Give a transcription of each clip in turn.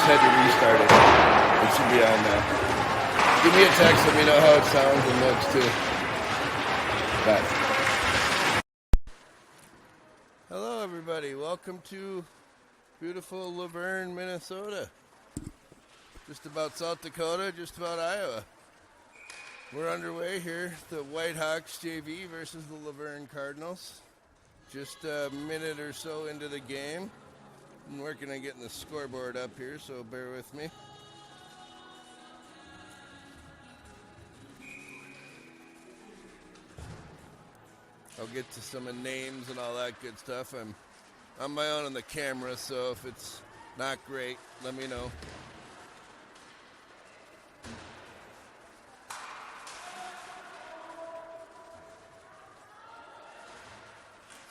had to restart it. It should be on now. Give me a text, let me know how it sounds and looks too. Bye. Hello everybody, welcome to beautiful Laverne, Minnesota. Just about South Dakota, just about Iowa. We're underway here, the Whitehawks JV versus the Laverne Cardinals. Just a minute or so into the game. I'm working on getting the scoreboard up here, so bear with me. I'll get to some of names and all that good stuff. I'm on my own on the camera, so if it's not great, let me know.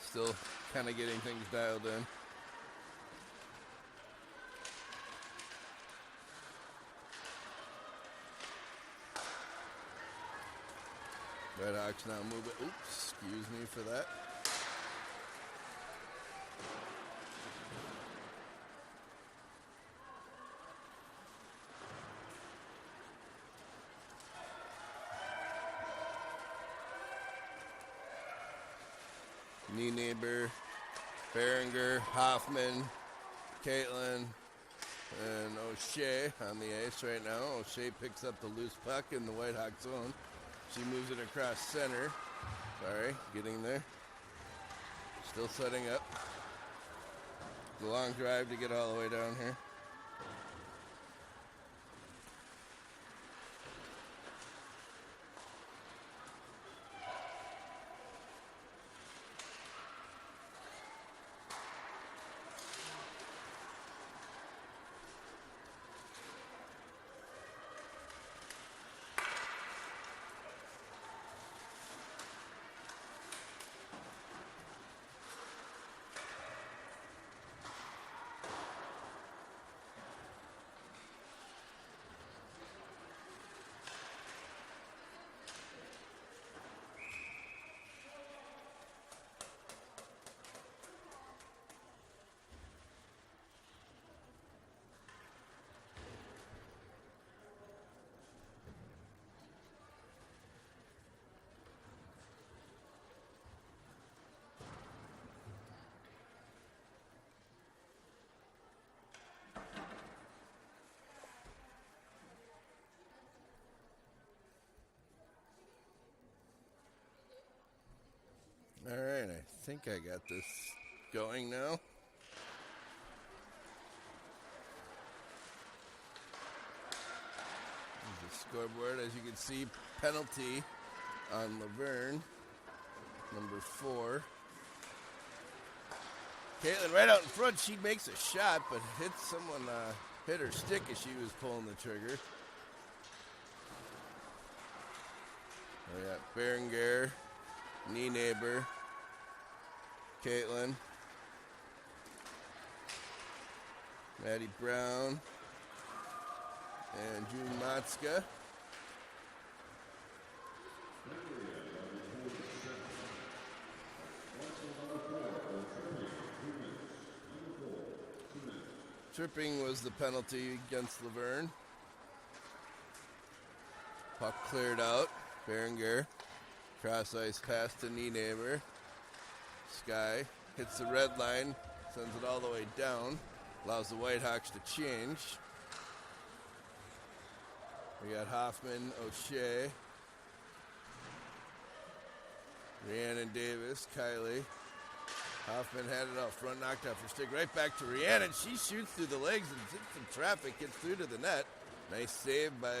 Still kind of getting things dialed in. Redhawks now moving. Oops, excuse me for that. Neighbor, Behringer, Hoffman, Caitlin, and O'Shea on the ace right now. O'Shea picks up the loose puck in the Whitehawk zone. She moves it across center. Sorry, getting there. Still setting up. The long drive to get all the way down here. All right, I think I got this going now. There's the scoreboard. As you can see, penalty on Laverne, number 4. Caitlin right out in front. She makes a shot, but hits someone, hit her stick as she was pulling the trigger. We got Behringer, Neighbor, Caitlin, Maddie Brown, and June Matska. Tripping was the penalty against Laverne. Puck cleared out. Behringer, cross ice pass to Neighbor. Sky hits the red line, sends it all the way down, allows the Whitehawks to change. We got Hoffman, O'Shea, Rhiannon Davis, Kylie. Hoffman had it out front, knocked off her stick, right back to Rhiannon. She shoots through the legs and hits some traffic, gets through to the net. Nice save by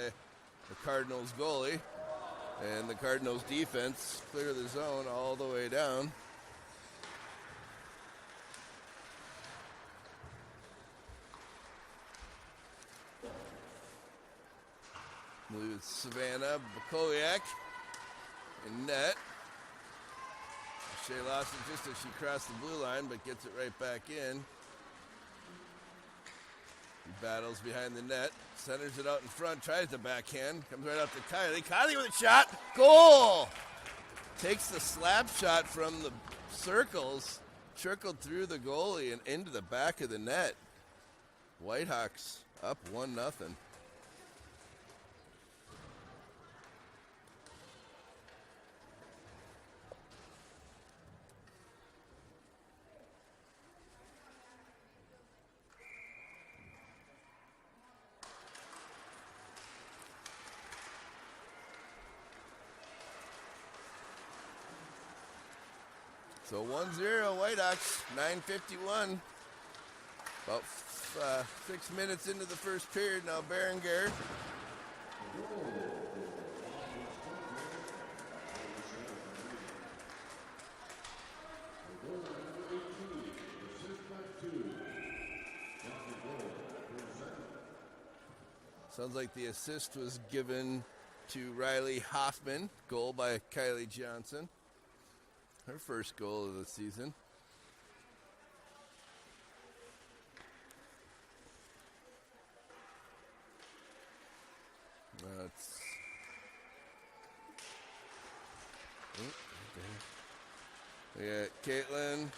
the Cardinals goalie. And the Cardinals defense clear the zone all the way down. I believe it's Savannah Bukoliak in net. Shea lost it just as she crossed the blue line, but gets it right back in. He battles behind the net, centers it out in front, tries the backhand, comes right out to Kylie. Kylie with a shot, goal! Takes the slap shot from the circles, trickled through the goalie and into the back of the net. Whitehawks up 1-0. So 1-0 Whitehawks, 9:51. About 6 minutes into the first period now. Berenguer. Sounds like the assist was given to Riley Hoffman. Goal by Kylie Johnson. Her first goal of the season. We got Caitlin,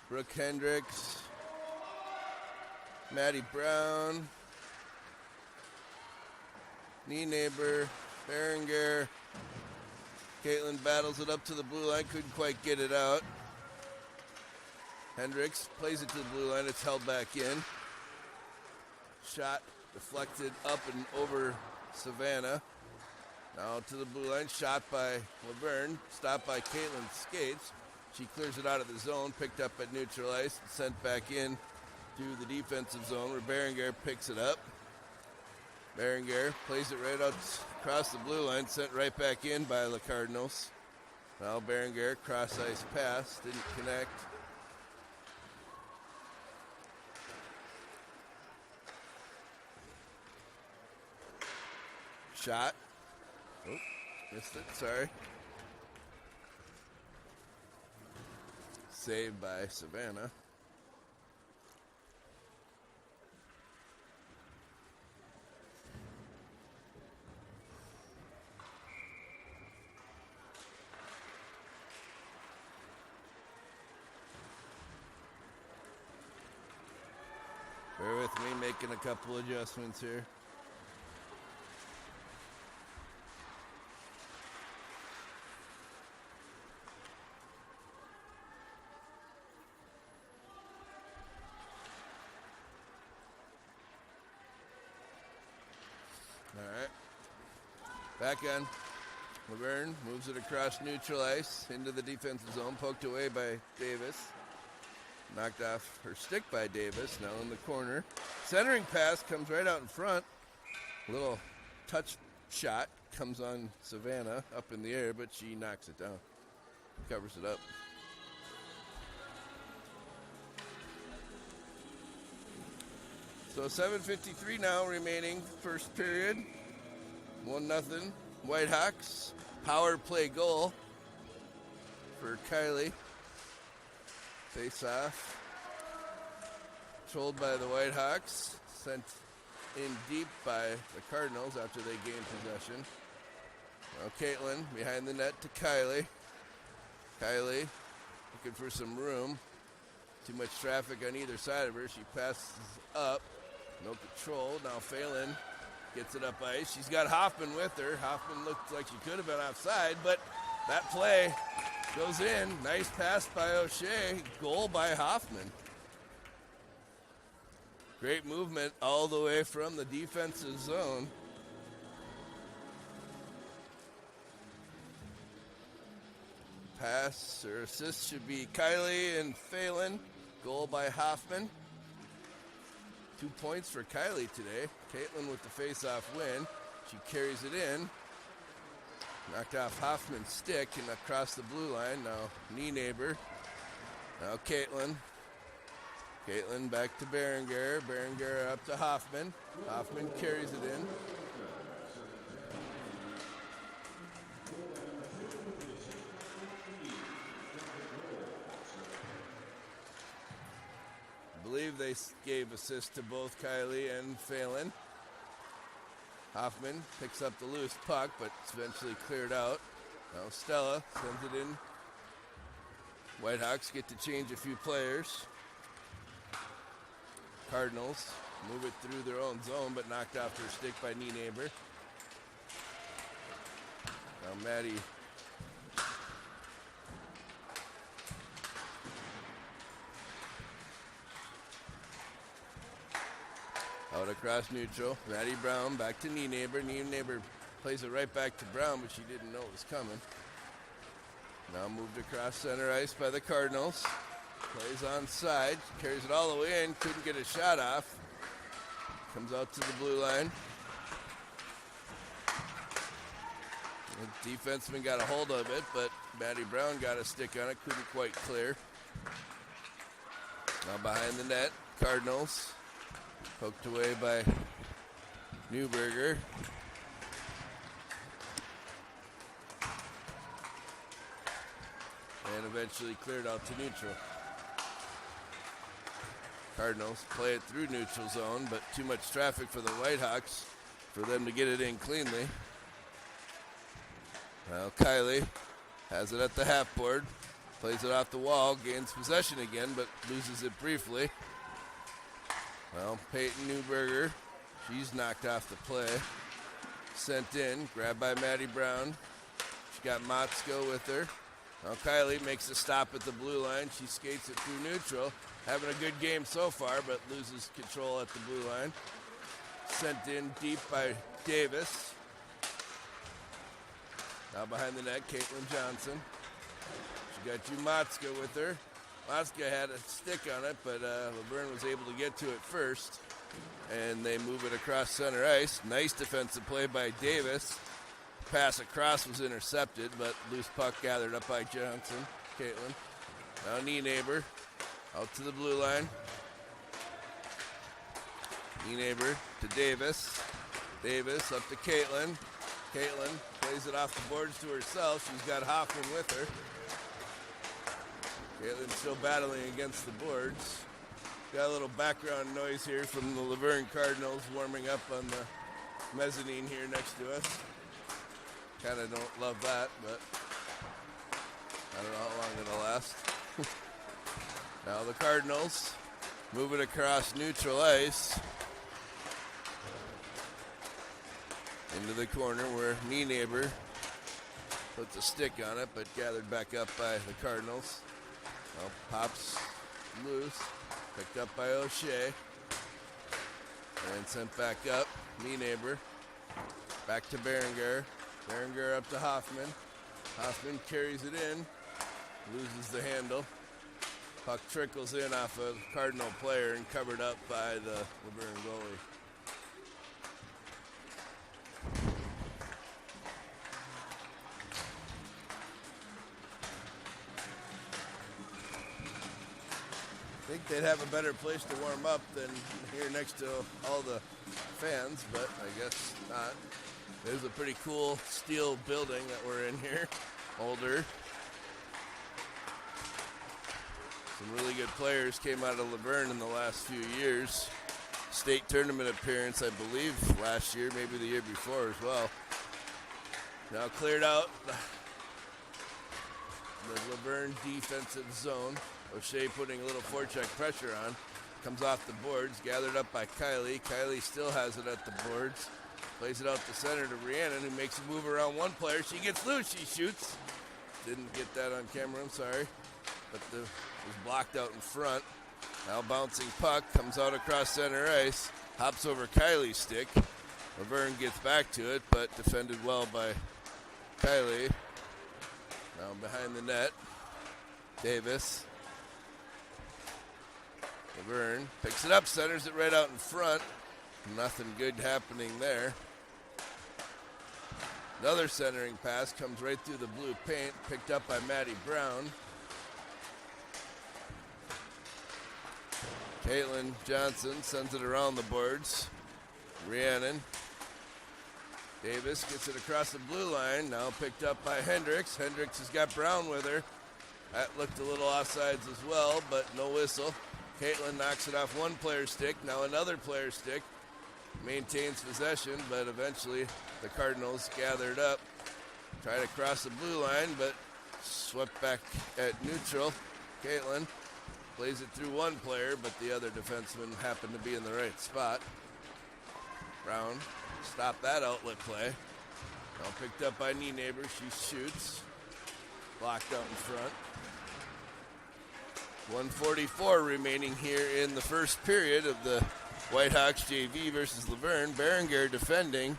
Brooke Hendricks, Maddie Brown, Neighbor, Berenguer. Caitlin battles it up to the blue line, couldn't quite get it out. Hendricks plays it to the blue line, it's held back in. Shot deflected up and over Savannah. Now to the blue line, shot by Laverne, stopped by Caitlin's skates. She clears it out of the zone, picked up at neutral ice, and sent back in to the defensive zone where Berenguer picks it up. Berenguer plays it right out across the blue line, sent right back in by the Cardinals. Now Berenguer, cross ice pass, didn't connect. Shot. Oh, missed it, sorry. Saved by Savannah. Bear with me, making a couple adjustments here. All right. Back on. Laverne moves it across neutral ice into the defensive zone, poked away by Davis. Knocked off her stick by Davis, now in the corner. Centering pass comes right out in front. Little touch shot comes on Savannah up in the air, but she knocks it down. Covers it up. So 7:53 now remaining, first period. 1-0 Whitehawks. Power play goal for Kylie. Face off. Controlled by the Whitehawks. Sent in deep by the Cardinals after they gained possession. Now Caitlin behind the net to Kylie. Kylie looking for some room. Too much traffic on either side of her. She passes up. No control. Now Phelan gets it up ice. She's got Hoffman with her. Hoffman looked like she could have been offside, but that play goes in. Nice pass by O'Shea. Goal by Hoffman. Great movement all the way from the defensive zone. Pass or assist should be Kylie and Phelan. Goal by Hoffman. 2 points for Kylie today. Caitlin with the face-off win. She carries it in. Knocked off Hoffman's stick and across the blue line. Now Neighbor. Now Caitlin. Caitlin back to Berenguer. Berenguer up to Hoffman. Hoffman carries it in. I believe they gave assist to both Kylie and Phelan. Hoffman picks up the loose puck, but it's eventually cleared out. Now Stella sends it in. Whitehawks get to change a few players. Cardinals move it through their own zone, but knocked off their stick by knee neighbor. Now Maddie out across neutral. Maddie Brown back to knee neighbor. Knee neighbor plays it right back to Brown, but she didn't know it was coming. Now moved across center ice by the Cardinals. Plays on side, carries it all the way in, couldn't get a shot off. Comes out to the blue line. The defenseman got a hold of it, but Maddie Brown got a stick on it, couldn't quite clear. Now behind the net, Cardinals. Poked away by Newberger. And eventually cleared out to neutral. Cardinals play it through neutral zone, but too much traffic for the Whitehawks for them to get it in cleanly. Now Kylie has it at the half board, plays it off the wall, gains possession again, but loses it briefly. Well, Peyton Newberger, she's knocked off the play. Sent in, grabbed by Maddie Brown. She got Motzko with her. Now Kylie makes a stop at the blue line. She skates it through neutral. Having a good game so far, but loses control at the blue line. Sent in deep by Davis. Now behind the net, Caitlin Johnson. She got Motzko with her. Motzko had a stick on it, but Laverne was able to get to it first. And they move it across center ice. Nice defensive play by Davis. Pass across was intercepted, but loose puck gathered up by Johnson. Caitlin. Now knee neighbor. Out to the blue line. Knee neighbor to Davis. Davis up to Caitlin. Caitlin plays it off the boards to herself. She's got Hoffman with her. Caitlin still battling against the boards. Got a little background noise here from the Laverne Cardinals warming up on the mezzanine here next to us. Kind of don't love that, but I don't know how long it'll last. Now the Cardinals move it across neutral ice into the corner where knee neighbor puts a stick on it, but gathered back up by the Cardinals. Well, pops loose, picked up by O'Shea, and sent back up. Knee neighbor back to Berenger. Berenger up to Hoffman. Hoffman carries it in, loses the handle. Puck trickles in off a Cardinal player and covered up by the Laverne goalie. I think they'd have a better place to warm up than here next to all the fans, but I guess not. There's a pretty cool steel building that we're in here, older. Some really good players came out of Laverne in the last few years. State tournament appearance, I believe, last year, maybe the year before as well. Now cleared out the Laverne defensive zone. O'Shea putting a little forecheck pressure on. Comes off the boards, gathered up by Kylie. Kylie still has it at the boards. Plays it out to center to Rhiannon, who makes a move around one player. She gets loose, she shoots. Didn't get that on camera, I'm sorry. But was blocked out in front. Now bouncing puck, comes out across center ice. Hops over Kylie's stick. Laverne gets back to it, but defended well by Kylie. Now behind the net, Davis. Laverne picks it up, centers it right out in front. Nothing good happening there. Another centering pass comes right through the blue paint, picked up by Maddie Brown. Caitlin Johnson sends it around the boards. Rhiannon. Davis gets it across the blue line, now picked up by Hendricks. Hendricks has got Brown with her. That looked a little offsides as well, but no whistle. Caitlin knocks it off one player's stick, now another player's stick. Maintains possession, but eventually the Cardinals gathered up. Tried to cross the blue line, but swept back at neutral. Caitlin Plays it through one player, but the other defenseman happened to be in the right spot. Brown stopped that outlet play. Now picked up by Neighbor. She shoots. Blocked out in front. 1:44 remaining here in the first period of the Whitehawks JV versus Laverne. Berenguer defending.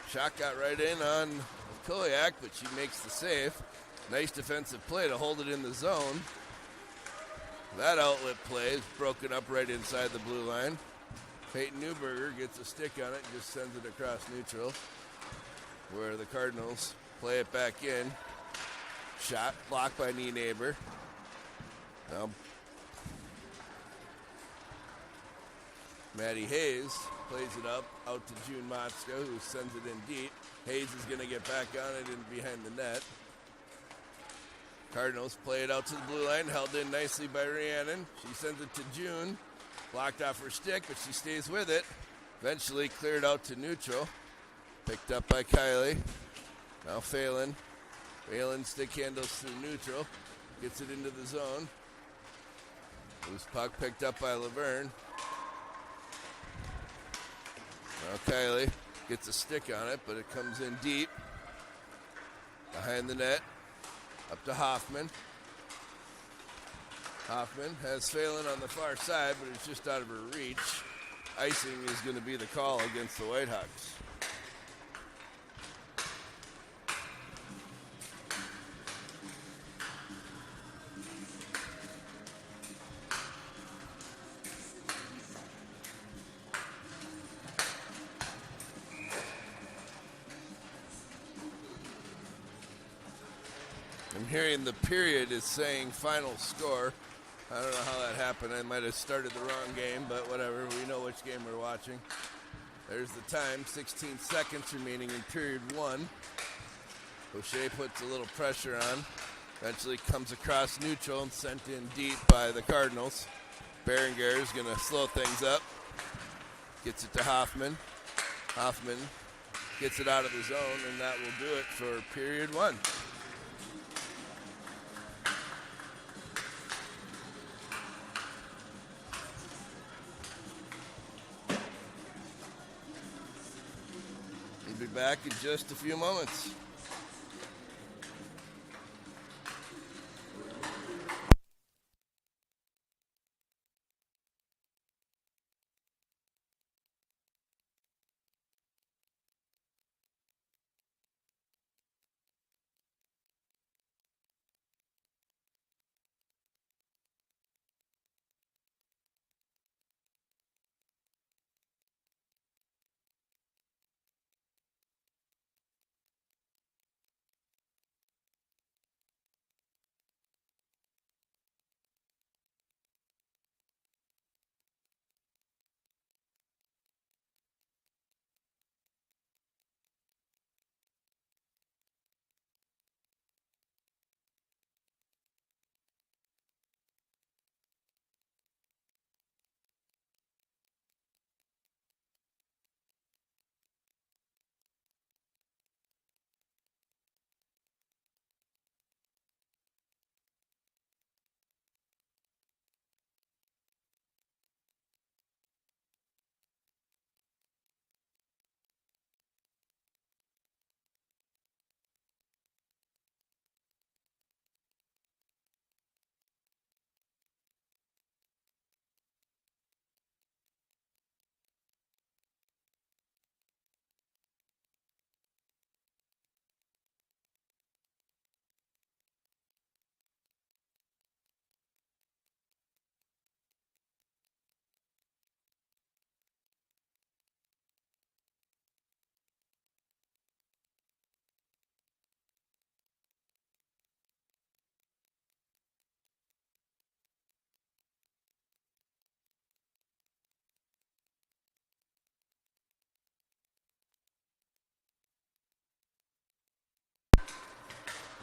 Shot got right in on Kuliak, but she makes the save. Nice defensive play to hold it in the zone. That outlet play is broken up right inside the blue line. Peyton Newberger gets a stick on it and just sends it across neutral, where the Cardinals play it back in. Shot blocked by Neighbor. Now Maddie Hayes plays it up out to June Motska, who sends it in deep. Hayes is going to get back on it and behind the net. Cardinals play it out to the blue line, held in nicely by Rhiannon. She sends it to June. Blocked off her stick, but she stays with it. Eventually cleared out to neutral. Picked up by Kylie. Now Phelan. Phelan stick handles through neutral. Gets it into the zone. Loose puck picked up by Laverne. Now Kylie gets a stick on it, but it comes in deep. Behind the net. Up to Hoffman. Hoffman has Phelan on the far side, but it's just out of her reach. Icing is going to be the call against the Whitehawks. I'm hearing the period is saying final score. I don't know how that happened. I might have started the wrong game, but whatever. We know which game we're watching. There's the time, 16 seconds remaining in period one. O'Shea puts a little pressure on. Eventually comes across neutral and sent in deep by the Cardinals. Berenguer is going to slow things up. Gets it to Hoffman. Hoffman gets it out of the zone, and that will do it for period one. We'll be back in just a few moments.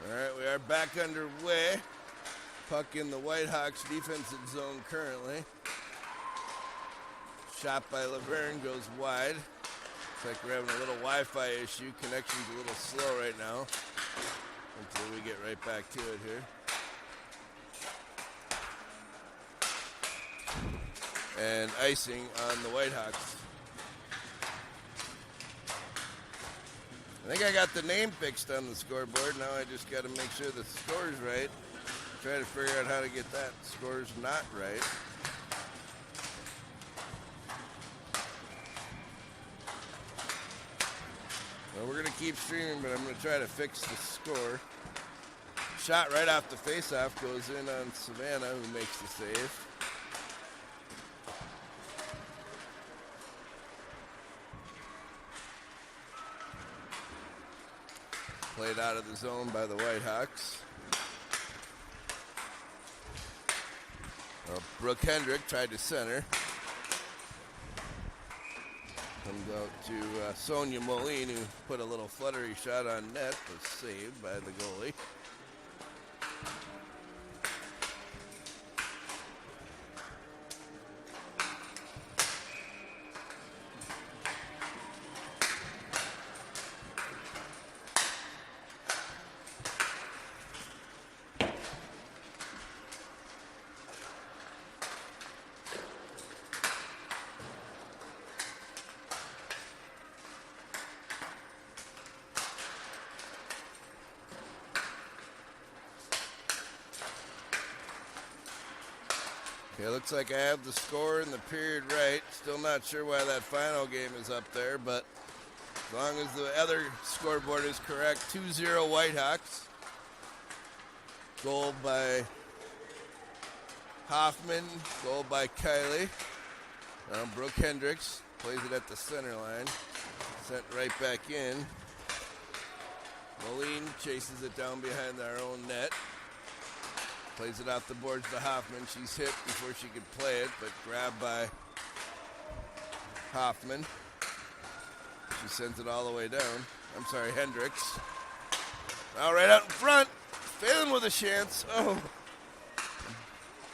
All right, we are back underway. Puck in the Whitehawks defensive zone currently. Shot by Laverne goes wide. Looks like we're having a little Wi-Fi issue. Connection's a little slow right now. Until we get right back to it here. and icing on the Whitehawks. I think I got the name fixed on the scoreboard. Now I just got to make sure the score's right. Try to figure out how to get that score's not right. Well, we're going to keep streaming, but I'm going to try to fix the score. Shot right off the face-off goes in on Savannah, who makes the save. Played out of the zone by the Whitehawks. Well, Brooke Hendrick tried to center. Comes out to Sonia Moline, who put a little fluttery shot on net, was saved by the goalie. Okay, looks like I have the score in the period right. Still not sure why that final game is up there, but as long as the other scoreboard is correct, 2-0 Whitehawks. Goal by Hoffman, goal by Kylie. Now Brooke Hendricks plays it at the center line. Sent right back in. Moline chases it down behind our own net. Plays it off the boards to Hoffman. She's hit before she could play it, but grabbed by Hoffman. She sends it all the way down. I'm sorry, Hendricks. Now right out in front. Failing with a chance. Oh.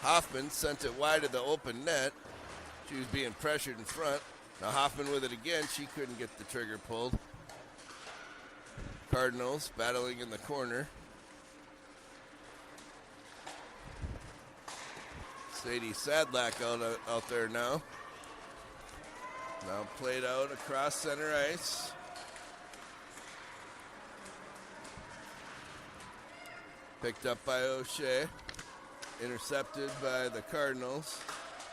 Hoffman sent it wide of the open net. She was being pressured in front. Now Hoffman with it again. She couldn't get the trigger pulled. Cardinals battling in the corner. Sadie Sadlack out there now. Now played out across center ice. Picked up by O'Shea. Intercepted by the Cardinals.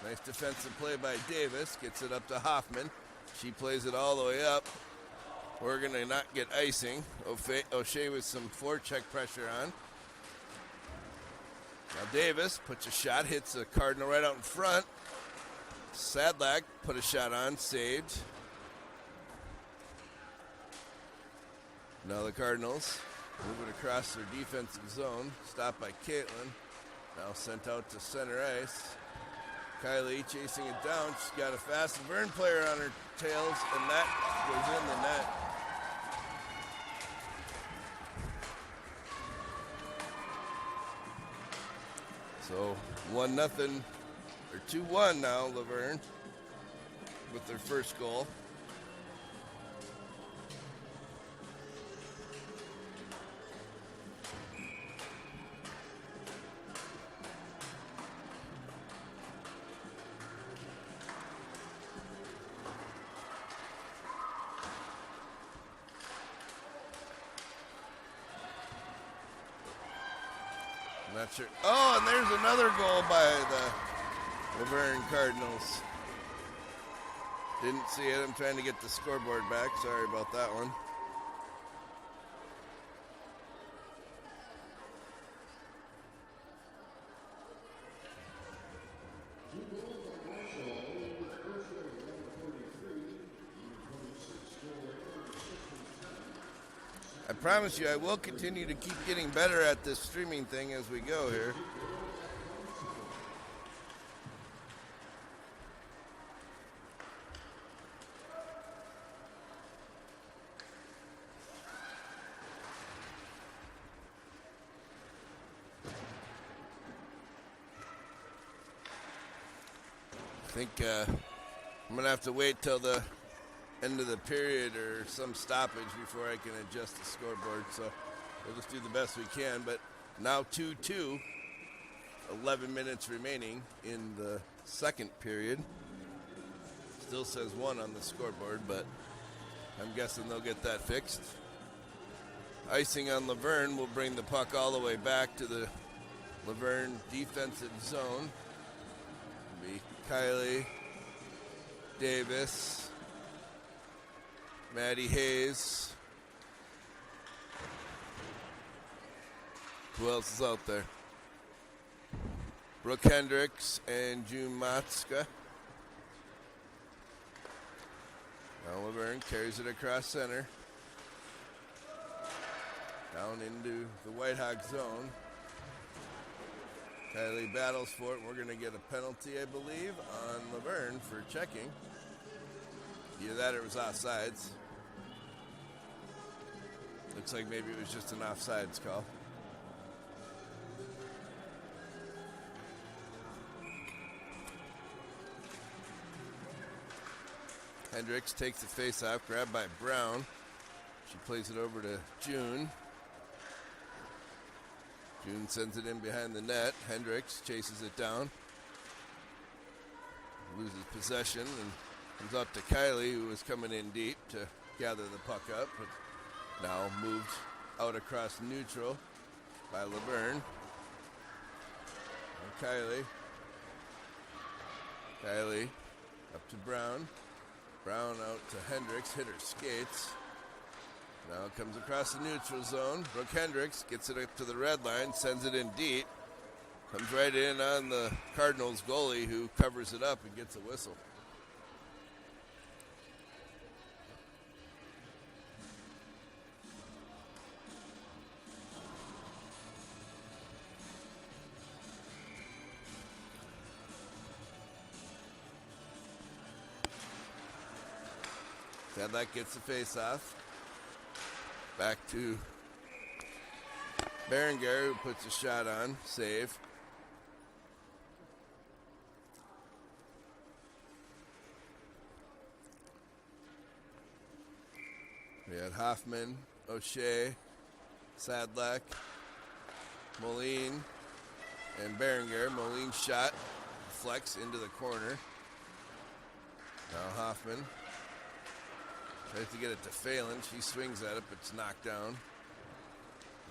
Nice defensive play by Davis. Gets it up to Hoffman. She plays it all the way up. We're going to not get icing. O'Shea with some forecheck pressure on. Now Davis puts a shot, hits a Cardinal right out in front. Sadlack put a shot on, saved. Now the Cardinals moving across their defensive zone. Stopped by Caitlin. Now sent out to center ice. Kylie chasing it down. She's got a fast Laverne player on her tails, and that goes in the net. So 1-0 or 2-1 now, Laverne with their first goal. Not sure. Oh, and there's another goal by the Laverne Cardinals. Didn't see it. I'm trying to get the scoreboard back. Sorry about that one. I promise you, I will continue to keep getting better at this streaming thing as we go here. I think I'm going to have to wait till the end of the period or some stoppage before I can adjust the scoreboard. So we'll just do the best we can. But now 2-2, 11 minutes remaining in the second period. Still says 1 on the scoreboard, but I'm guessing they'll get that fixed. Icing on Laverne will bring the puck all the way back to the Laverne defensive zone. It'll be Kylie, Davis, Maddie Hayes. Who else is out there? Brooke Hendricks and June Matska. Now Laverne carries it across center. Down into the Whitehawk zone. Kylie battles for it. We're going to get a penalty, I believe, on Laverne for checking. Either that or it was offsides. Looks like maybe it was just an offsides call. Hendricks takes the face-off, grabbed by Brown. She plays it over to June. June sends it in behind the net. Hendricks chases it down. Loses possession and comes up to Kylie, who was coming in deep to gather the puck up, but now moved out across neutral by Laverne. And Kylie up to Brown. Brown out to Hendricks, hit her skates. Now it comes across the neutral zone. Brooke Hendricks gets it up to the red line, sends it in deep. Comes right in on the Cardinals goalie, who covers it up and gets a whistle. That gets the face-off. Back to Berenguer, who puts a shot on. Save. We had Hoffman, O'Shea, Sadlak, Moline, and Berenguer. Moline shot, flex into the corner. Now Hoffman tries to get it to Phelan. She swings at it, but it's knocked down.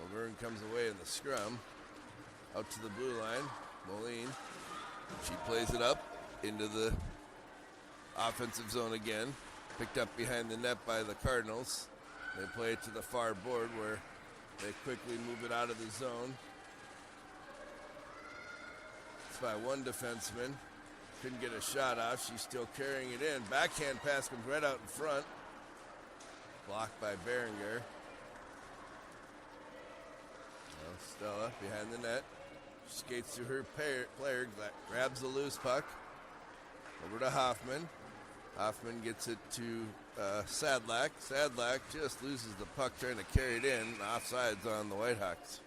Laverne comes away in the scrum. Out to the blue line. Moline. She plays it up into the offensive zone again. Picked up behind the net by the Cardinals. They play it to the far board where they quickly move it out of the zone. It's by one defenseman. Couldn't get a shot off. She's still carrying it in. Backhand pass comes right out in front. Blocked by Berenguer. Now Stella behind the net. Skates to her player, grabs the loose puck. Over to Hoffman. Hoffman gets it to Sadlak. Sadlak just loses the puck trying to carry it in. Offsides on the Whitehawks.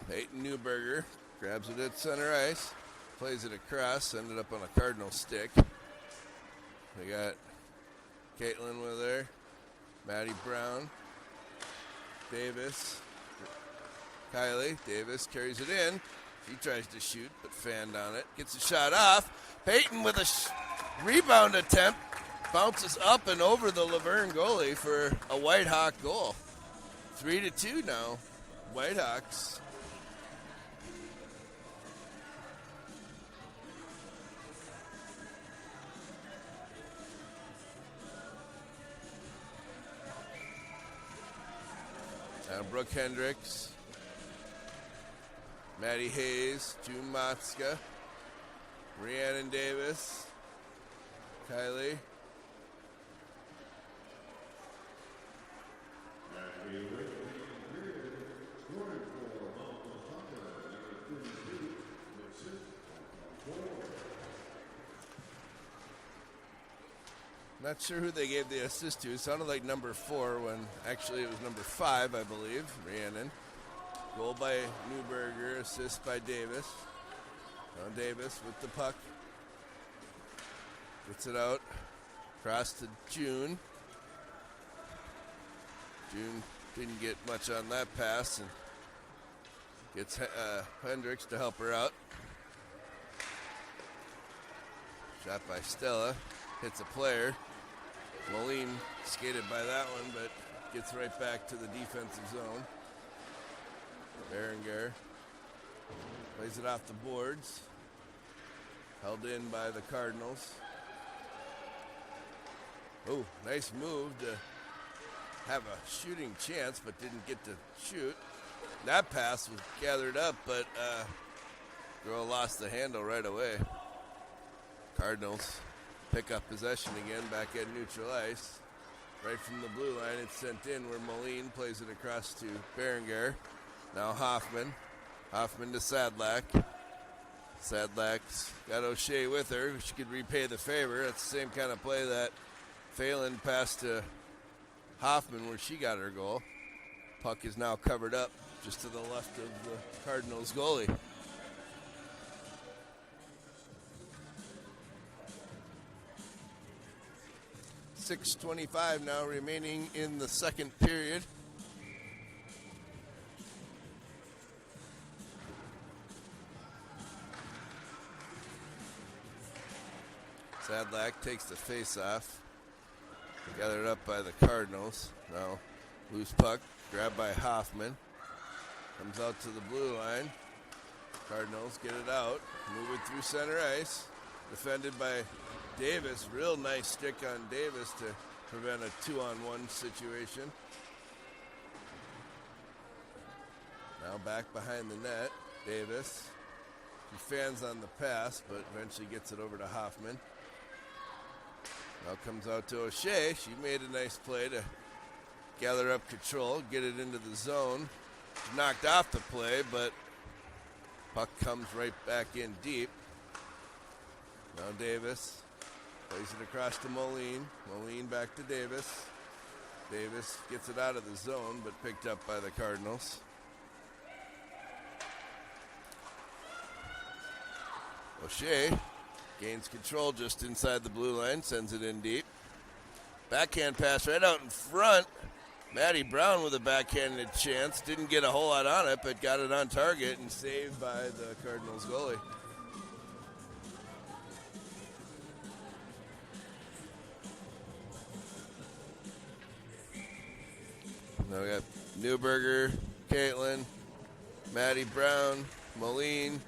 Peyton Newberger grabs it at center ice, plays it across, ended up on a Cardinal stick. We got Caitlin with her, Maddie Brown, Davis, Kylie. Davis carries it in. She tries to shoot, but fanned on it. Gets a shot off. Peyton with a rebound attempt. Bounces up and over the Laverne goalie for a Whitehawk goal. 3-2 now. Whitehawks. Now Brooke Hendricks, Maddie Hayes, June Matska, Rhiannon Davis, Kylie. Not sure who they gave the assist to. It sounded like number 4 when actually it was number 5, I believe, Rhiannon. Goal by Newberger, assist by Davis. Now Davis with the puck. Gets it out. Cross to June. June didn't get much on that pass and gets Hendricks to help her out. Shot by Stella. Hits a player. Moline skated by that one, but gets right back to the defensive zone. Berenger plays it off the boards. Held in by the Cardinals. Oh, nice move to have a shooting chance, but didn't get to shoot. That pass was gathered up, but girl lost the handle right away. Cardinals pick up possession again back at neutral ice. Right from the blue line, it's sent in where Moline plays it across to Berenger. Now Hoffman. Hoffman to Sadlak. Sadlak's got O'Shea with her. She could repay the favor. That's the same kind of play that Phelan passed to Hoffman where she got her goal. Puck is now covered up just to the left of the Cardinals goalie. .6:25 now remaining in the second period. Sadlak takes the face-off. Gathered up by the Cardinals. Now loose puck, grabbed by Hoffman. Comes out to the blue line. Cardinals get it out. Move it through center ice. Defended by Davis. Real nice stick on Davis to prevent a 2-on-1 situation. Now back behind the net. Davis. He fans on the pass, but eventually gets it over to Hoffman. Now comes out to O'Shea. She made a nice play to gather up control, get it into the zone. Knocked off the play, but puck comes right back in deep. Now Davis plays it across to Moline. Moline back to Davis. Davis gets it out of the zone, but picked up by the Cardinals. O'Shea gains control just inside the blue line, sends it in deep. Backhand pass right out in front. Maddie Brown with a backhanded chance. Didn't get a whole lot on it, but got it on target and saved by the Cardinals goalie. Now we got Newberger, Caitlin, Maddie Brown, Moline,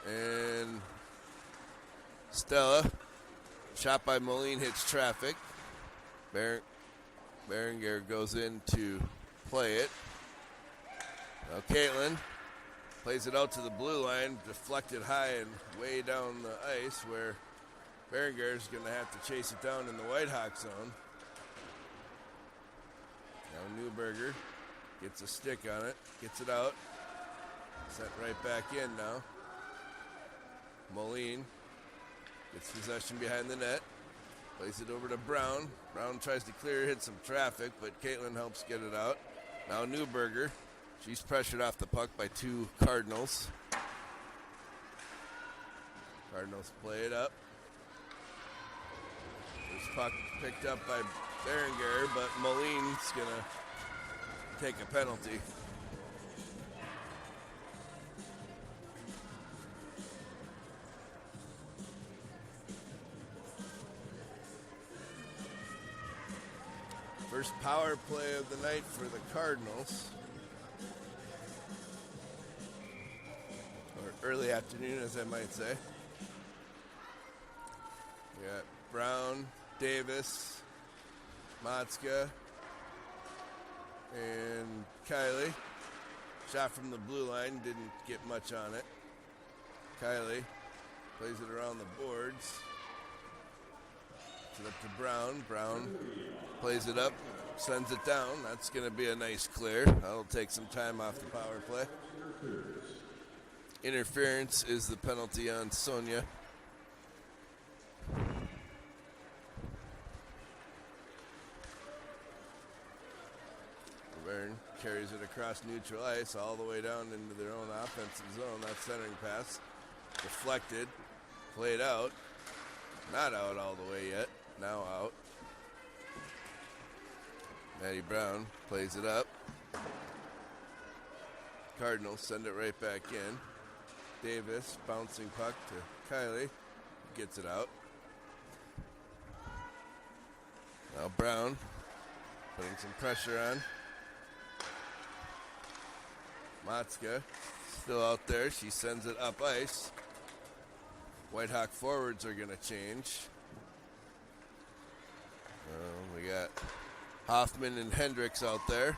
and Stella. Shot by Moline hits traffic. Berenger goes in to play it. Now Caitlin plays it out to the blue line, deflected high and way down the ice where Berenger is going to have to chase it down in the Whitehawk zone. Now Newberger gets a stick on it, gets it out. Sent right back in now. Moline gets possession behind the net. Plays it over to Brown. Brown tries to clear, hit some traffic, but Caitlin helps get it out. Now Newberger. She's pressured off the puck by two Cardinals. Cardinals play it up. This puck picked up by Berenger, but Moline's going to take a penalty. First power play of the night for the Cardinals. Or early afternoon, as I might say. We got Brown, Davis, Matska, and Kylie. Shot from the blue line, didn't get much on it. Kylie plays it around the boards. It up to Brown. Brown plays it up, sends it down. That's going to be a nice clear. That'll take some time off the power play. Interference is the penalty on Sonia. Laverne carries it across neutral ice all the way down into their own offensive zone. That centering pass deflected, played out. Not out all the way yet. Now out. Maddie Brown plays it up. Cardinals send it right back in. Davis bouncing puck to Kylie. Gets it out. Now Brown putting some pressure on. Matska still out there. She sends it up ice. Whitehawk forwards are going to change. We got Hoffman and Hendricks out there.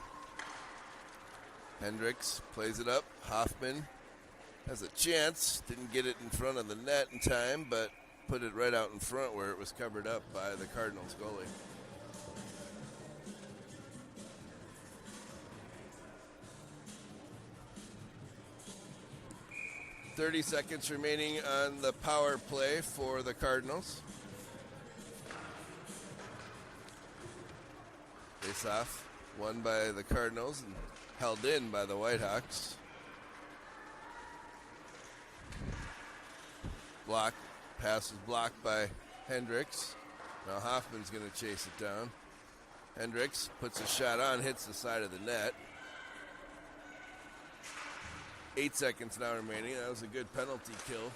Hendricks plays it up. Hoffman has a chance. Didn't get it in front of the net in time, but put it right out in front where it was covered up by the Cardinals goalie. .30 seconds remaining on the power play for the Cardinals. Face off, won by the Cardinals and held in by the Whitehawks. Block, pass is blocked by Hendricks. Now Hoffman's going to chase it down. Hendricks puts a shot on, hits the side of the net. 8 seconds now remaining. That was a good penalty kill.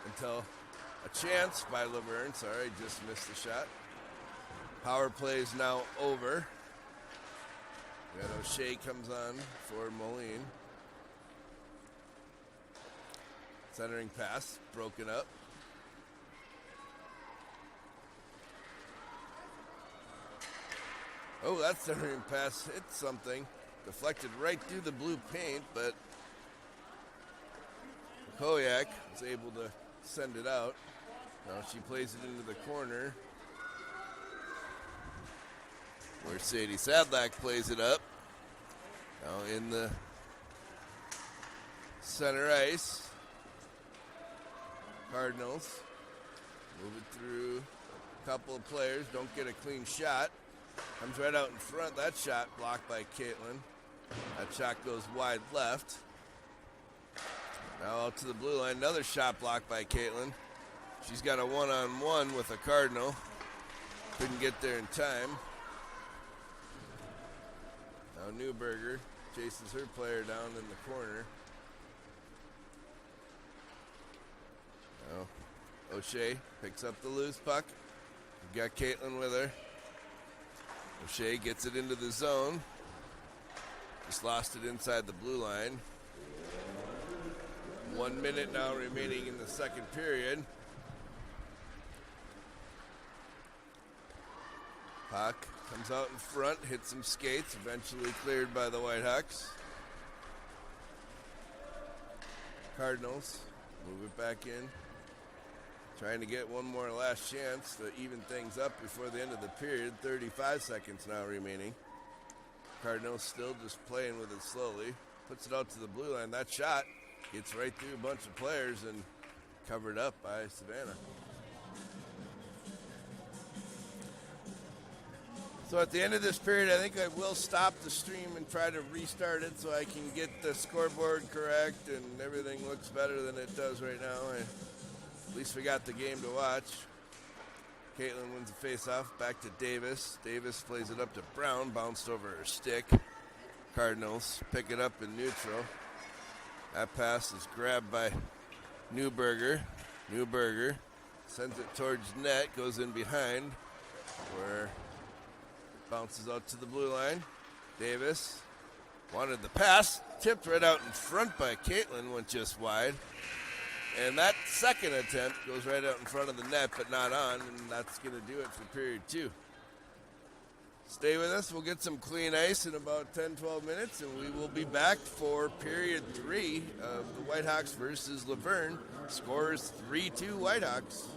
Until a chance by Laverne. Sorry, just missed the shot. Power play is now over. We got O'Shea comes on for Moline. Centering pass, broken up. Oh, that centering pass hit something. Deflected right through the blue paint, but Koyak was able to send it out. Now she plays it into the corner, where Sadie Sadlak plays it up. Now in the center ice. Cardinals move it through a couple of players, don't get a clean shot. Comes right out in front. That shot blocked by Caitlin. That shot goes wide left. Now out to the blue line. Another shot blocked by Caitlin. She's got a one-on-one with a Cardinal. Couldn't get there in time. Now Newberger chases her player down in the corner. Now O'Shea picks up the loose puck. We've got Caitlin with her. O'Shea gets it into the zone. Just lost it inside the blue line. 1 minute now remaining in the second period. Puck comes out in front, hits some skates, eventually cleared by the Whitehawks. Cardinals move it back in. Trying to get one more last chance to even things up before the end of the period. 35 seconds now remaining. Cardinals still just playing with it slowly. Puts it out to the blue line. That shot gets right through a bunch of players and covered up by Savannah. So at the end of this period, I think I will stop the stream and try to restart it so I can get the scoreboard correct and everything looks better than it does right now. At least we got the game to watch. Caitlin wins the face-off. Back to Davis. Davis plays it up to Brown. Bounced over her stick. Cardinals pick it up in neutral. That pass is grabbed by Newberger. Newberger sends it towards net. Goes in behind where it bounces out to the blue line. Davis wanted the pass. Tipped right out in front by Caitlin. Went just wide. And that second attempt goes right out in front of the net, but not on, and that's going to do it for period 2. Stay with us. We'll get some clean ice in about 10-12 minutes, and we will be back for period 3 of the Whitehawks versus Laverne. Scores 3-2 Whitehawks.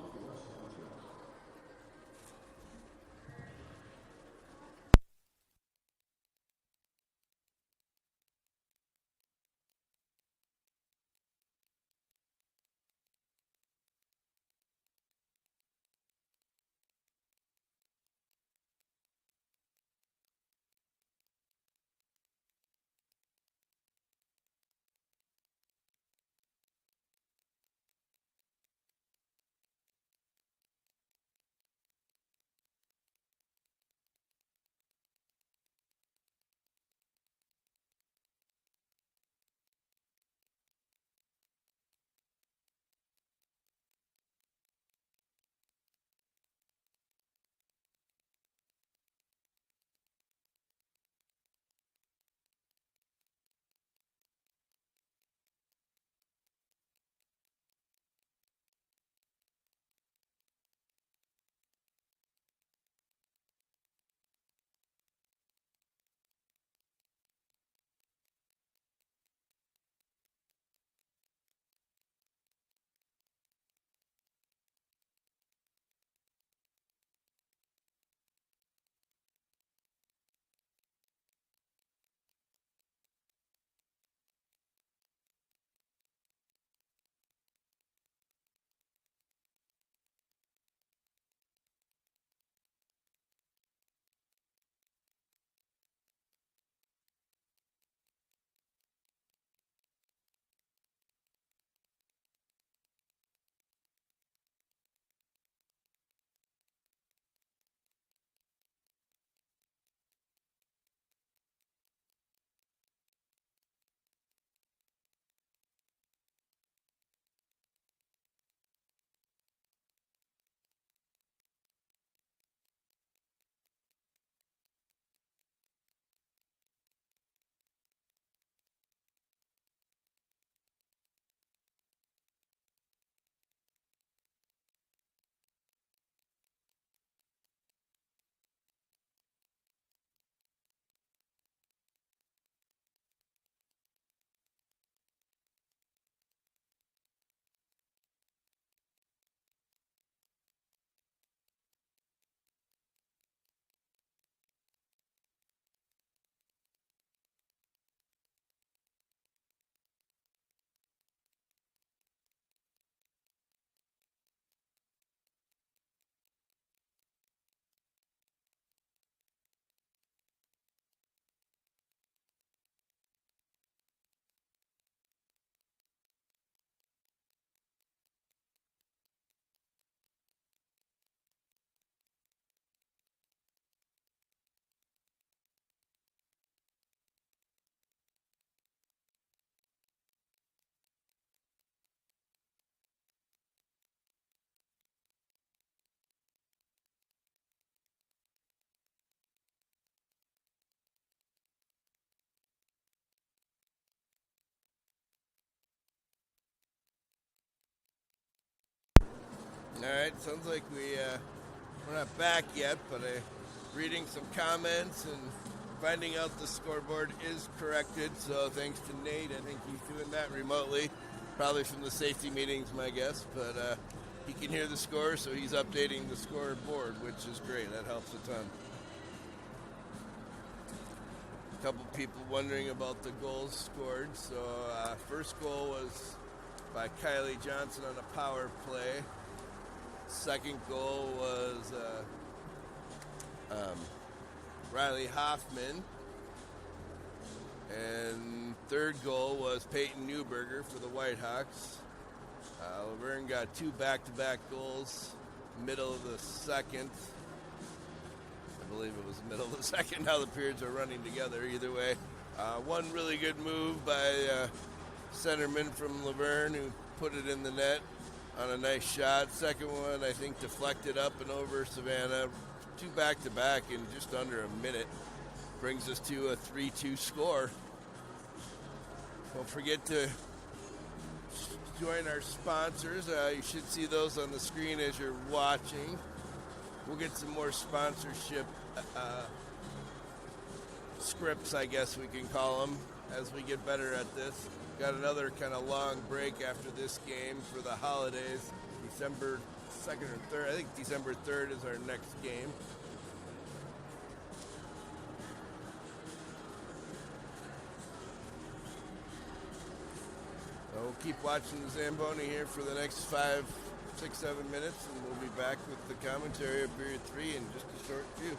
All right, sounds like we're not back yet, but reading some comments and finding out the scoreboard is corrected. So thanks to Nate, I think he's doing that remotely, probably from the safety meetings, my guess. But he can hear the score, so he's updating the scoreboard, which is great. That helps a ton. A couple people wondering about the goals scored. So first goal was by Kylie Johnson on a power play. Second goal was Riley Hoffman. And third goal was Peyton Newberger for the Whitehawks. Laverne got 2 back-to-back goals, middle of the second. I believe it was the middle of the second. Now the periods are running together either way. One really good move by centerman from Laverne who put it in the net on a nice shot. Second one, I think, deflected up and over Savannah. 2 back-to-back in just under a minute. Brings us to a 3-2 score. Don't forget to join our sponsors. You should see those on the screen as you're watching. We'll get some more sponsorship scripts, I guess we can call them, as we get better at this. Got another kind of long break after this game for the holidays. December 2nd or 3rd. I think December 3rd is our next game. So we'll keep watching the Zamboni here for the next 5, 6, 7 minutes, and we'll be back with the commentary of period 3 in just a short few.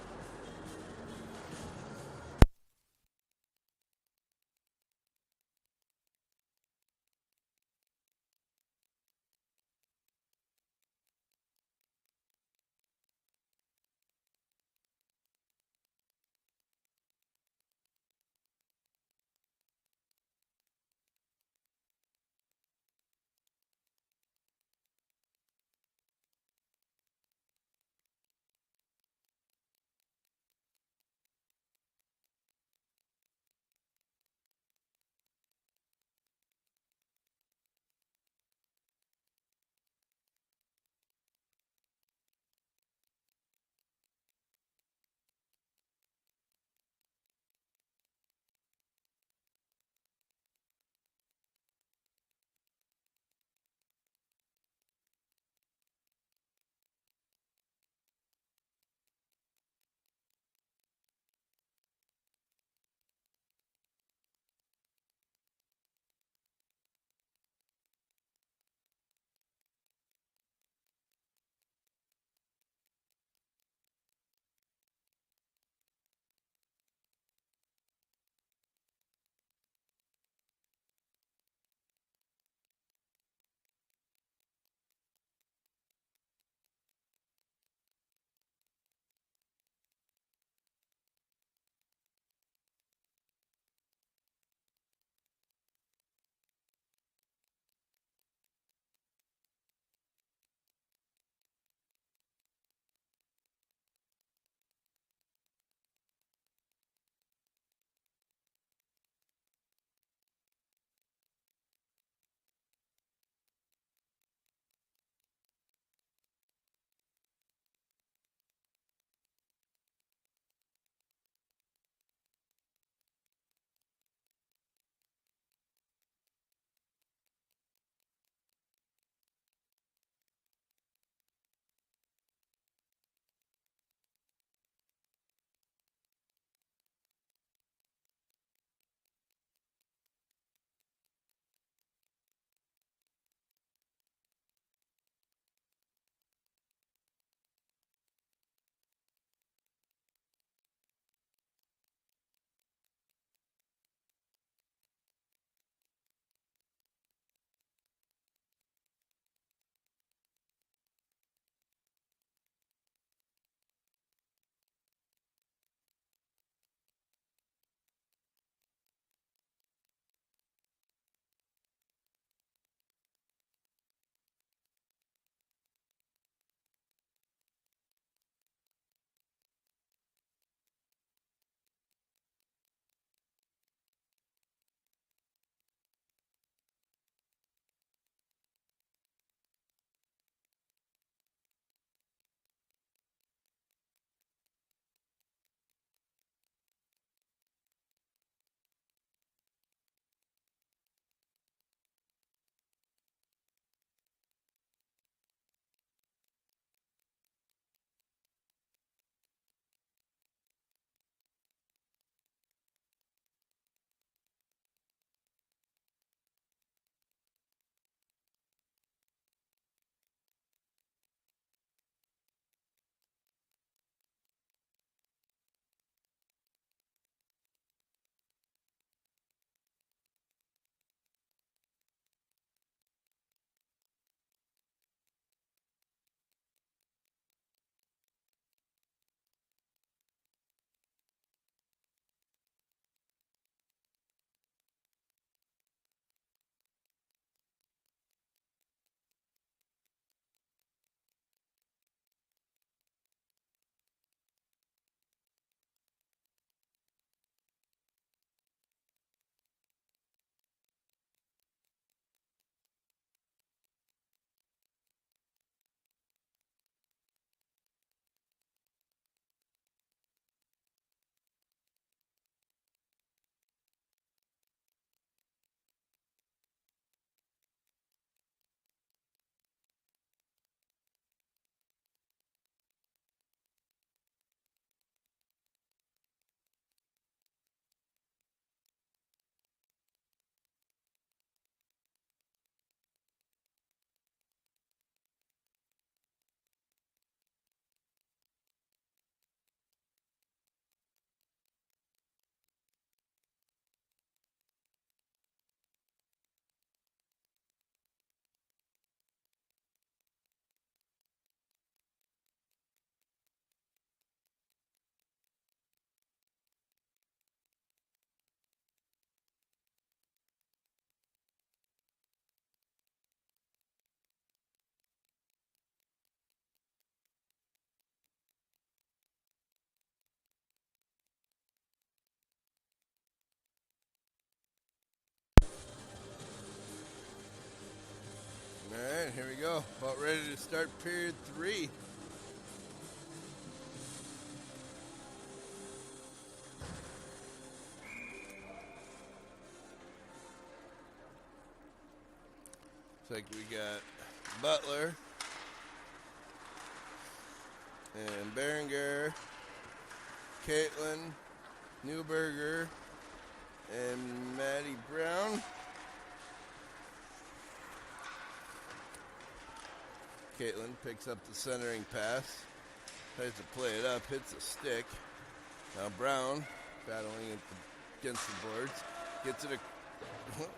go. About ready to start period 3. Looks like we got Butler and Berenger, Caitlin, Newberger, and Maddie Brown. Caitlin picks up the centering pass, tries to play it up, hits a stick. Now Brown battling against the boards, gets it.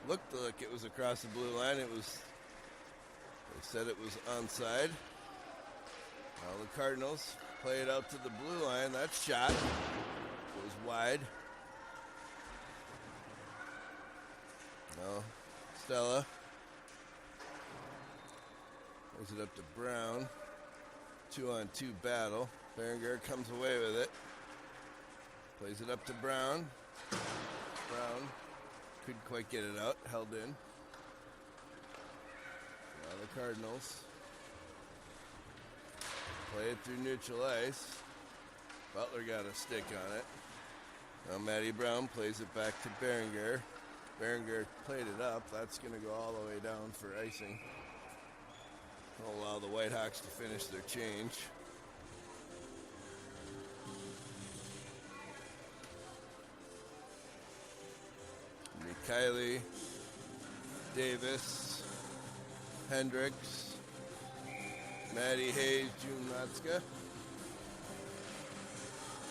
Looked like it was across the blue line. They said it was onside. Now the Cardinals play it out to the blue line. That shot goes wide. Now Stella plays it up to Brown. 2-on-2 battle. Berenger comes away with it. Plays it up to Brown. Brown couldn't quite get it out. Held in. Now the Cardinals play it through neutral ice. Butler got a stick on it. Now Maddie Brown plays it back to Berenger. Berenger played it up. That's going to go all the way down for icing. Will allow the Whitehawks to finish their change. Kylie, Davis, Hendricks, Maddie Hayes, June Matska.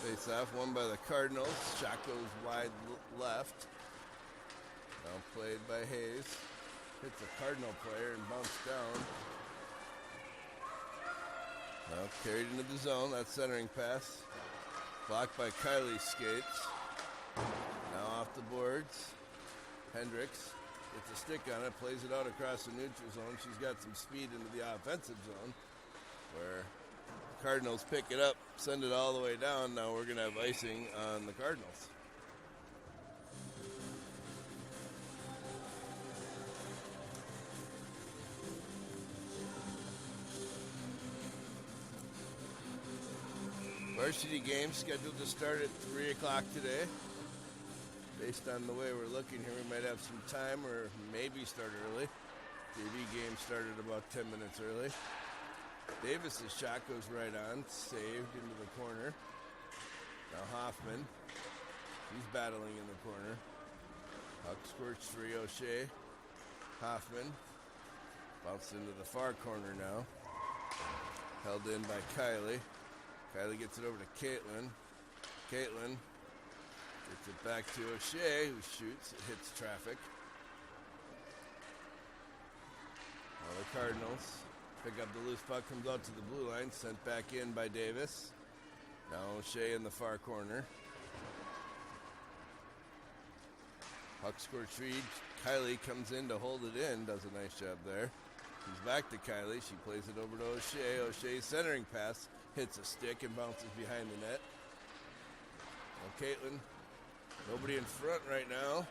Face off, won by the Cardinals. Shot goes wide left. Now played by Hayes. Hits a Cardinal player and bounced down. Now carried into the zone. That centering pass. Blocked by Kylie's skates. Now off the boards. Hendricks gets a stick on it, plays it out across the neutral zone. She's got some speed into the offensive zone where the Cardinals pick it up, send it all the way down. Now we're going to have icing on the Cardinals. Varsity game scheduled to start at 3 o'clock today. Based on the way we're looking here, we might have some time or maybe start early. JV game started about 10 minutes early. Davis's shot goes right on, saved into the corner. Now Hoffman, he's battling in the corner. Puck squirts free, O'Shea. Hoffman bounced into the far corner now. Held in by Kylie. Kylie gets it over to Caitlin. Caitlin gets it back to O'Shea, who shoots. It hits traffic. Now the Cardinals pick up the loose puck, comes out to the blue line, sent back in by Davis. Now O'Shea in the far corner. Puck squirts free. Kylie comes in to hold it in, does a nice job there. He's back to Kylie. She plays it over to O'Shea. O'Shea's centering pass hits a stick and bounces behind the net. Now Caitlin, nobody in front right now.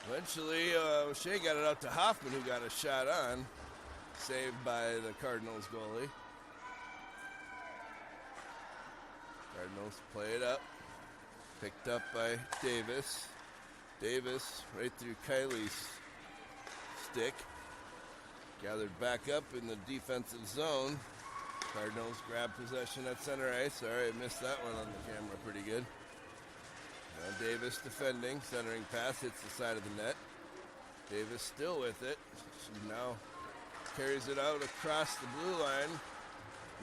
Eventually, O'Shea got it out to Hoffman, who got a shot on. Saved by the Cardinals goalie. Cardinals play it up. Picked up by Davis. Davis right through Kylie's stick. Gathered back up in the defensive zone. Cardinals grab possession at center ice. Sorry, I missed that one on the camera pretty good. Now Davis defending. Centering pass hits the side of the net. Davis still with it. She now carries it out across the blue line.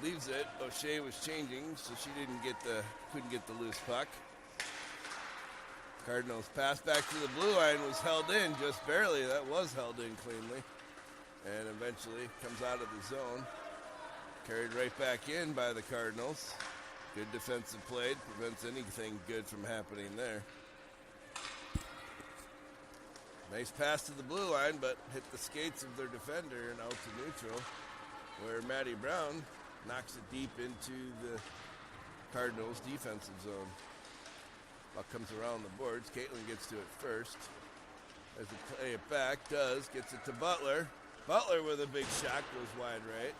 Leaves it. O'Shea was changing, so she couldn't get the loose puck. Cardinals pass back to the blue line was held in just barely. That was held in cleanly. And eventually comes out of the zone. Carried right back in by the Cardinals. Good defensive play. Prevents anything good from happening there. Nice pass to the blue line, but hit the skates of their defender and out to neutral, where Maddie Brown knocks it deep into the Cardinals' defensive zone. Puck comes around the boards. Caitlin gets to it first. As they play it back, gets it to Butler. Butler with a big shot goes wide right.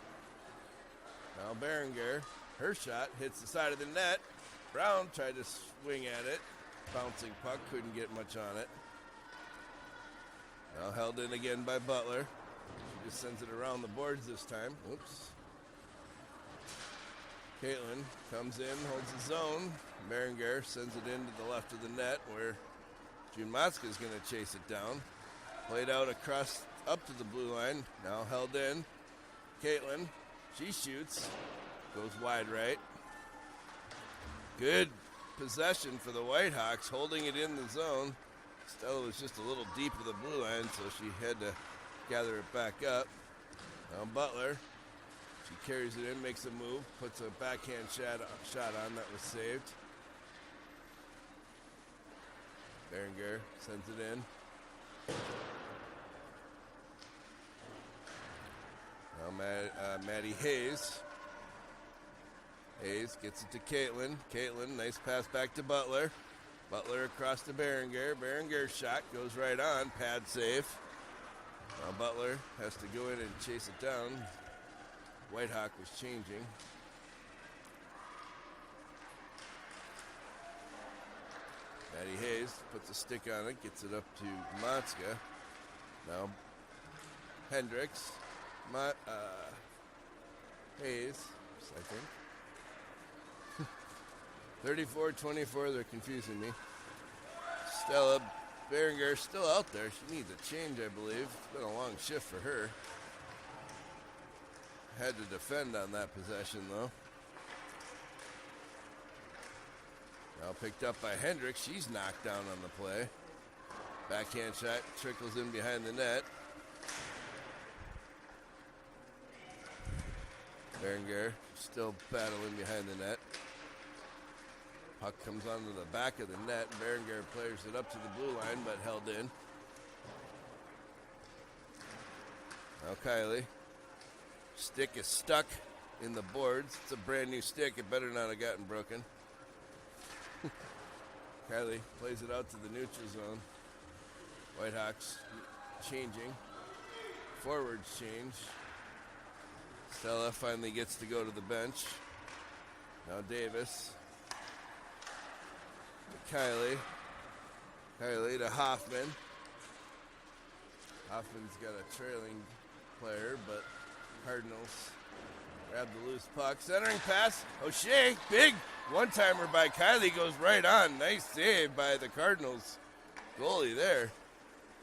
Now Berenguer, her shot hits the side of the net. Brown tried to swing at it. Bouncing puck, couldn't get much on it. Now held in again by Butler. She just sends it around the boards this time. Oops. Caitlin comes in, holds the zone. Berenguer sends it into the left of the net where Junmatska is going to chase it down. Played out across up to the blue line. Now held in. Caitlin, she shoots. Goes wide right. Good possession for the Whitehawks, holding it in the zone. Stella was just a little deep of the blue line, so she had to gather it back up. Now Butler, she carries it in, makes a move, puts a backhand shot on that was saved. Berenguer sends it in. Now Maddie Hayes. Hayes gets it to Caitlin. Caitlin, nice pass back to Butler. Butler across to Berenguer. Berenguer's shot goes right on. Pad save. Now Butler has to go in and chase it down. Whitehawk was changing. Maddie Hayes puts a stick on it, gets it up to Matska. Now Hendricks. Hayes, I think. 34-24, they're confusing me. Stella Berenguer still out there. She needs a change, I believe. It's been a long shift for her. Had to defend on that possession, though. Now picked up by Hendricks. She's knocked down on the play. Backhand shot trickles in behind the net. Berenguer still battling behind the net. Puck comes onto the back of the net. Berenguer players it up to the blue line, but held in. Now Kylie. Stick is stuck in the boards. It's a brand new stick. It better not have gotten broken. Kylie plays it out to the neutral zone. Whitehawks changing. Forwards change. Stella finally gets to go to the bench. Now Davis. To Kylie. Kylie to Hoffman. Hoffman's got a trailing player, but Cardinals grab the loose puck. Centering pass. O'Shea. Big one-timer by Kylie goes right on. Nice save by the Cardinals goalie there.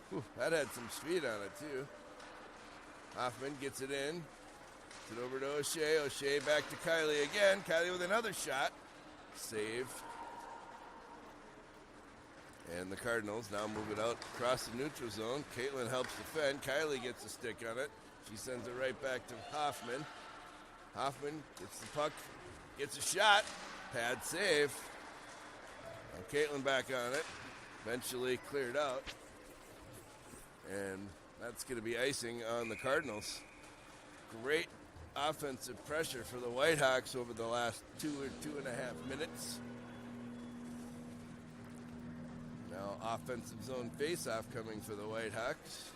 Whew, that had some speed on it, too. Hoffman gets it in. Gets it over to O'Shea. O'Shea back to Kylie again. Kylie with another shot. Save. And the Cardinals now move it out across the neutral zone. Caitlin helps defend. Kylie gets a stick on it. She sends it right back to Hoffman. Hoffman gets the puck, gets a shot. Pad save. And Caitlin back on it. Eventually cleared out. And that's going to be icing on the Cardinals. Great offensive pressure for the Whitehawks over the last 2 or 2.5 minutes. Now offensive zone faceoff coming for the Whitehawks.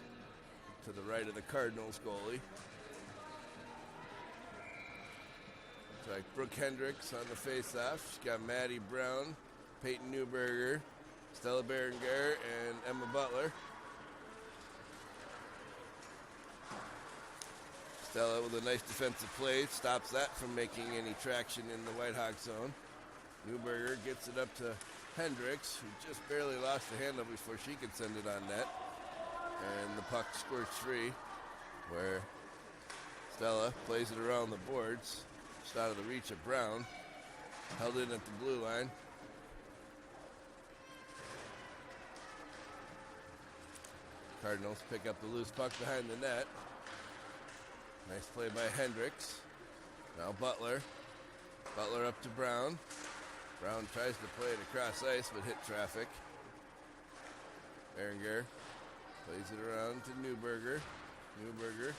To the right of the Cardinals goalie. It's like Brooke Hendricks on the faceoff. She's got Maddie Brown, Peyton Newberger, Stella Berenguer, and Emma Butler. Stella with a nice defensive play stops that from making any traction in the Whitehawk zone. Newberger gets it up to Hendricks, who just barely lost the handle before she could send it on net. And the puck squirts free, where Stella plays it around the boards, just out of the reach of Brown. Held in at the blue line. Cardinals pick up the loose puck behind the net. Nice play by Hendricks. Now Butler. Butler up to Brown. Brown tries to play it across ice, but hit traffic. Berenguer plays it around to Newberger. Newberger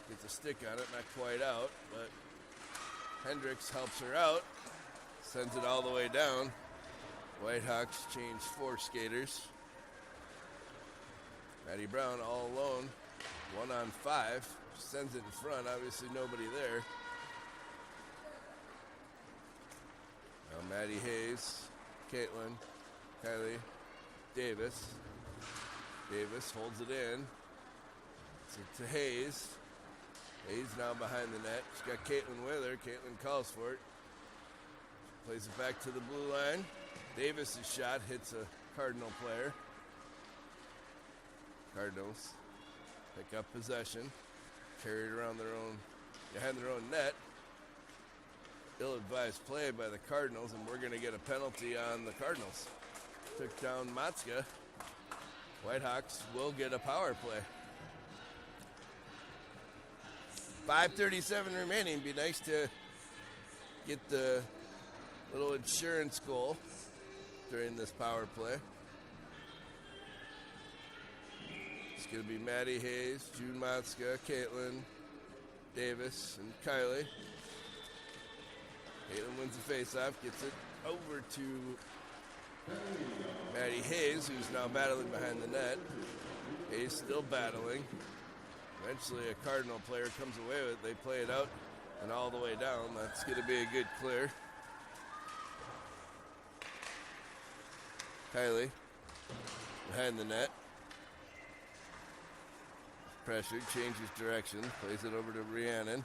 gets a stick on it, not quite out, but Hendricks helps her out. Sends it all the way down. Whitehawks change 4 skaters. Maddie Brown all alone 1-on-5. Sends it in front. Obviously nobody there. Now Maddie Hayes, Caitlin, Kylie, Davis. Davis holds it in. To Hayes. Hayes now behind the net. She's got Caitlin with her. Caitlin calls for it. Plays it back to the blue line. Davis' shot hits a Cardinal player. Cardinals pick up possession. Carry it around behind their own net. Ill-advised play by the Cardinals, and we're going to get a penalty on the Cardinals. Took down Matska. Whitehawks will get a power play. 5:37 remaining. Be nice to get the little insurance goal during this power play. It's going to be Maddie Hayes, June Matska, Caitlin, Davis, and Kylie. Caitlin wins the faceoff, gets it over to Maddie Hayes, who's now battling behind the net. Hayes still battling. Eventually a Cardinal player comes away with it. They play it out and all the way down. That's going to be a good clear. Kylie behind the net. Pressure, changes direction, plays it over to Rhiannon.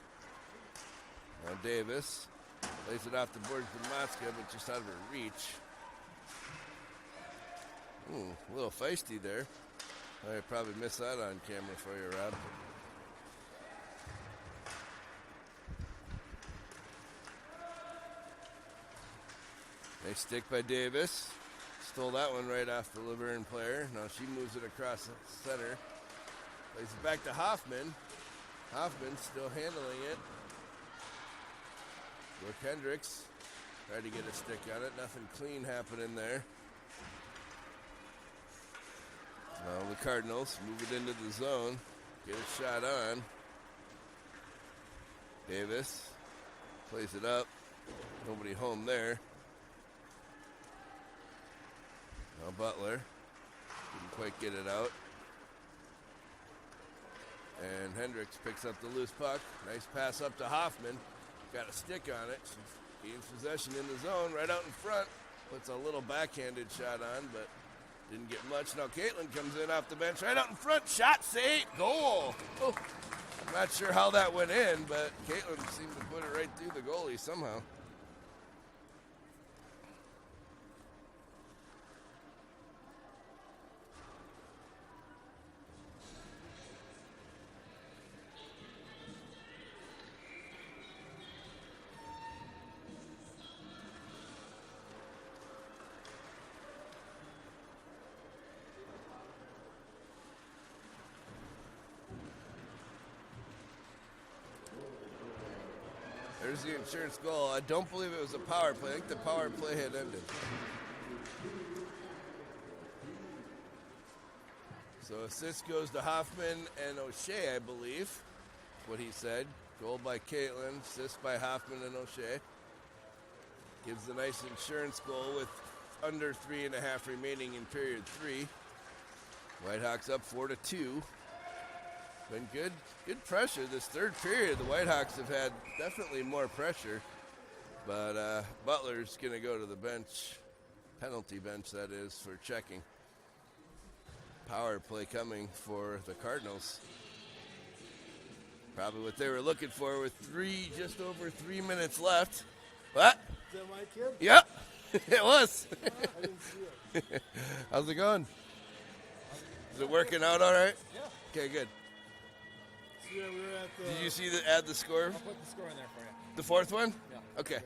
Now Davis plays it off the board to Matska, but just out of her reach. A little feisty there. I probably missed that on camera for you, Rob. Nice stick by Davis. Stole that one right off the Laverne player. Now she moves it across the center. Plays it back to Hoffman. Hoffman still handling it. Brooke Hendricks tried to get a stick on it. Nothing clean happening there. Now the Cardinals move it into the zone. Get a shot on. Davis plays it up. Nobody home there. Now Butler didn't quite get it out. And Hendricks picks up the loose puck. Nice pass up to Hoffman. Got a stick on it. She gains possession in the zone right out in front. Puts a little backhanded shot on, but didn't get much. Now Caitlin comes in off the bench right out in front. Shot, save, goal. Oh, I'm not sure how that went in, but Caitlin seemed to put it right through the goalie somehow. There's the insurance goal. I don't believe it was a power play. I think the power play had ended. So assist goes to Hoffman and O'Shea, I believe. What he said. Goal by Caitlin, assist by Hoffman and O'Shea. Gives the nice insurance goal with under 3.5 remaining in period 3. Whitehawks up 4-2. Been good pressure this third period. The Whitehawks have had definitely more pressure, but Butler's going to go to the bench, penalty bench that is, for checking. Power play coming for the Cardinals. Probably what they were looking for with just over 3 minutes left. What? Is that my kid? Yep, it was. I didn't see it. How's it going? Is it working out all right? Yeah. Okay, good. So, yeah, we were at the... Did you see add the score? I'll put the score in there for you. The fourth one? Yeah. Okay.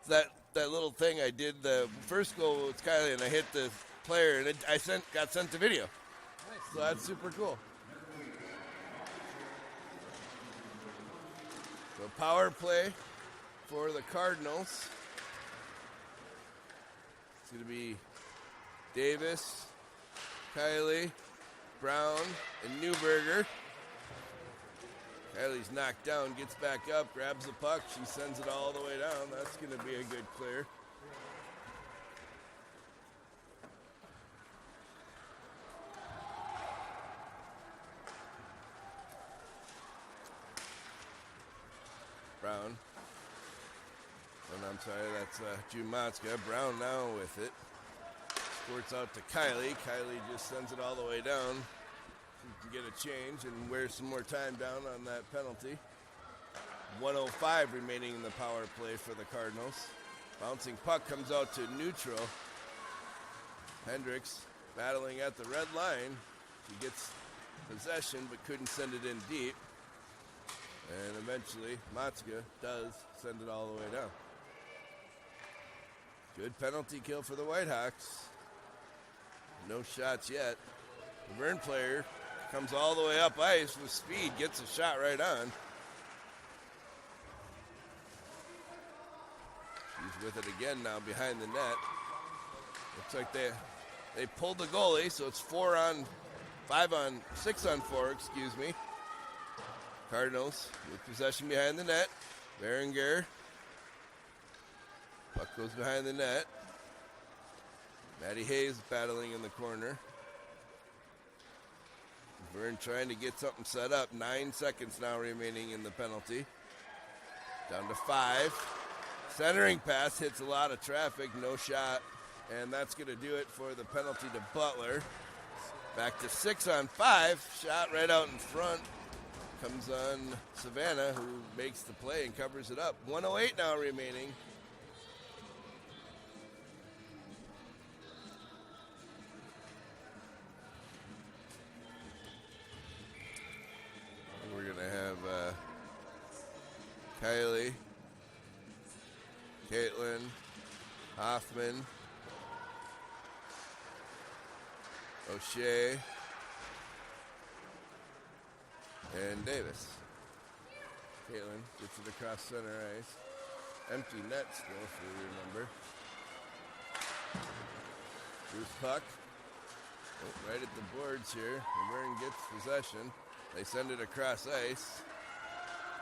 That little thing I did, the first goal was Kylie, and I hit the player, and I got sent the video. Nice. So that's super cool. So power play for the Cardinals. It's going to be Davis, Kylie, Brown, and Newberger. Kylie's knocked down, gets back up, grabs the puck. She sends it all the way down. That's going to be a good clear. I'm sorry, that's June Matska. Brown now with it. Squirts out to Kylie. Kylie just sends it all the way down. She can get a change and wear some more time down on that penalty. 1:05 remaining in the power play for the Cardinals. Bouncing puck comes out to neutral. Hendricks battling at the red line. She gets possession but couldn't send it in deep. And eventually Matska does send it all the way down. Good penalty kill for the Whitehawks. No shots yet. The Laverne player comes all the way up ice with speed, gets a shot right on. She's with it again now behind the net. Looks like they pulled the goalie, so it's 6 on 4, excuse me. Cardinals with possession behind the net. Berenger. Puck goes behind the net. Maddie Hayes battling in the corner. Vern trying to get something set up. 9 seconds now remaining in the penalty. Down to 5. Centering pass hits a lot of traffic. No shot. And that's going to do it for the penalty to Butler. Back to 6 on 5. Shot right out in front. Comes on Savannah, who makes the play and covers it up. 1:08 now remaining. We're going to have Kylie, Caitlin, Hoffman, O'Shea, and Davis. Caitlin gets it across center ice. Empty net still, if you remember. Loose puck. Oh, right at the boards here. Laverne gets possession. They send it across ice.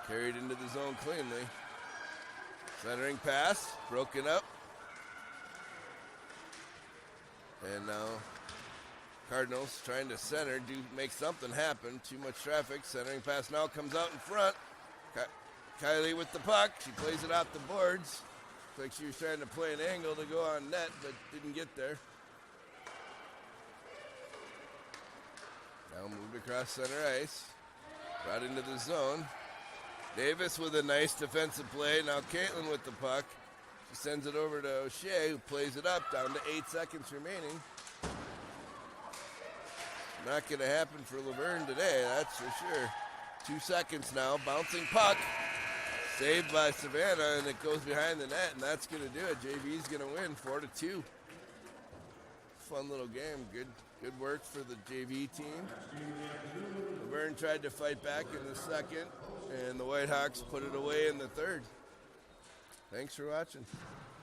Carried into the zone cleanly. Centering pass. Broken up. And now Cardinals trying to center, make something happen. Too much traffic. Centering pass now comes out in front. Kylie with the puck. She plays it off the boards. Looks like she was trying to play an angle to go on net, but didn't get there. Now moved across center ice. Brought into the zone. Davis with a nice defensive play. Now Caitlin with the puck. She sends it over to O'Shea, who plays it up. Down to 8 seconds remaining. Not going to happen for Laverne today, that's for sure. 2 seconds now. Bouncing puck. Saved by Savannah, and it goes behind the net, and that's going to do it. JV's going to win 4-2. Fun little game. Good work for the JV team. Laverne tried to fight back in the second, and the Whitehawks put it away in the third. Thanks for watching.